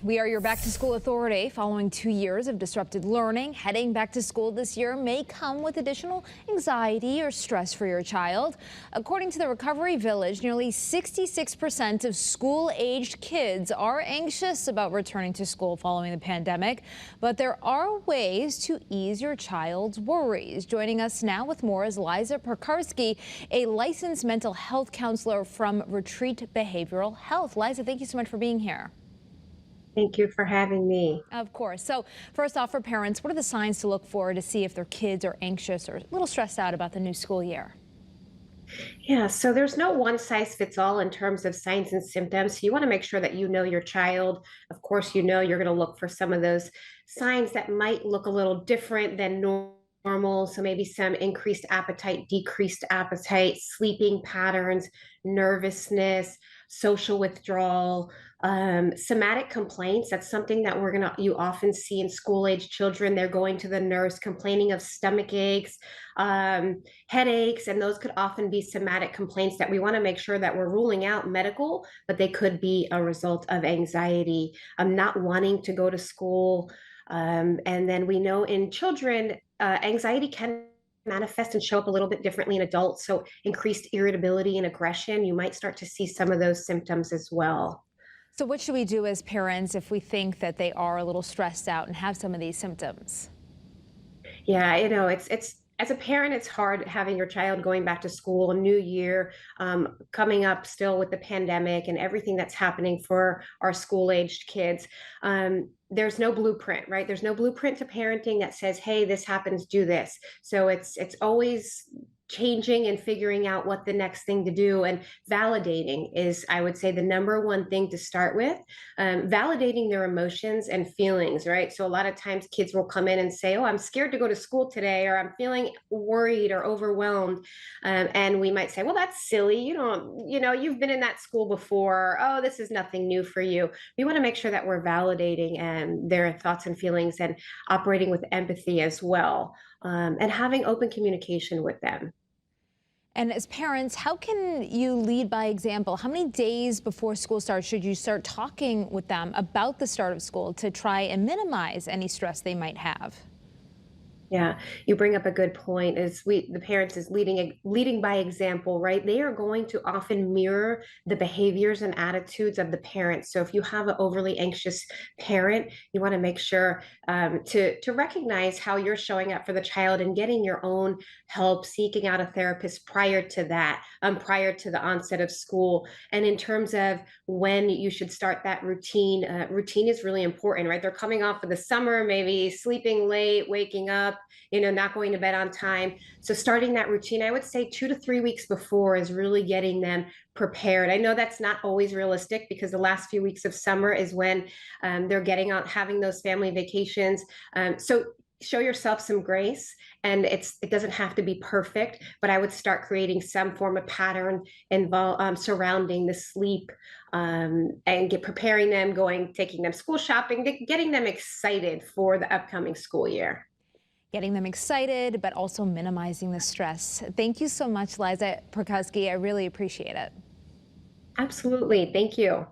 We are your back to school authority. Following 2 years of disrupted learning, heading back to school this year may come with additional anxiety or stress for your child. According to the Recovery Village, nearly 66% of school-aged kids are anxious about returning to school following the pandemic. But there are ways to ease your child's worries. Joining us now with more is Liza Perkarski, a licensed mental health counselor from Retreat Behavioral Health. Liza, thank you so much for being here. Thank you for having me. Of course. So first off, for parents, what are the signs to look for to see if their kids are anxious or a little stressed out about the new school year? Yeah, so there's no one size fits all in terms of signs and symptoms. So you want to make sure that you know your child. Of course, you're going to look for some of those signs that might look a little different than normal. So maybe some increased appetite, decreased appetite, sleeping patterns, nervousness, social withdrawal, somatic complaints. That's something that you often see in school age children. They're going to the nurse complaining of stomach aches, headaches, and those could often be somatic complaints that we want to make sure that we're ruling out medical, but they could be a result of anxiety, not wanting to go to school. And then we know in children, anxiety can manifest and show up a little bit differently in adults. So increased irritability and aggression, you might start to see some of those symptoms as well. So what should we do as parents if we think that they are a little stressed out and have some of these symptoms? Yeah, it's as a parent, it's hard having your child going back to school, a new year, coming up still with the pandemic and everything that's happening for our school-aged kids. There's no blueprint, right? There's no blueprint to parenting that says, "Hey, this happens, do this." So it's always changing and figuring out what the next thing to do, and validating is, I would say, the number one thing to start with. Validating their emotions and feelings, right? So a lot of times kids will come in and say, "Oh, I'm scared to go to school today," or "I'm feeling worried or overwhelmed," and we might say, "Well, that's silly. You've been in that school before. Oh, this is nothing new for you." We want to make sure that we're validating their thoughts and feelings, and operating with empathy as well, and having open communication with them. And as parents, how can you lead by example? How many days before school starts should you start talking with them about the start of school to try and minimize any stress they might have? Yeah, you bring up a good point. The parents is leading by example, right? They are going to often mirror the behaviors and attitudes of the parents. So if you have an overly anxious parent, you want to make sure to recognize how you're showing up for the child and getting your own help, seeking out a therapist prior to that, prior to the onset of school. And in terms of when you should start that routine, routine is really important, right? They're coming off of the summer, maybe sleeping late, waking up, not going to bed on time. So starting that routine, I would say 2 to 3 weeks before, is really getting them prepared. I know that's not always realistic because the last few weeks of summer is when they're getting out, having those family vacations. So show yourself some grace, and it doesn't have to be perfect, but I would start creating some form of pattern surrounding the sleep, and preparing them, taking them school shopping, getting them excited for the upcoming school year. Getting them excited, but also minimizing the stress. Thank you so much, Liza Perkowski. I really appreciate it. Absolutely. Thank you.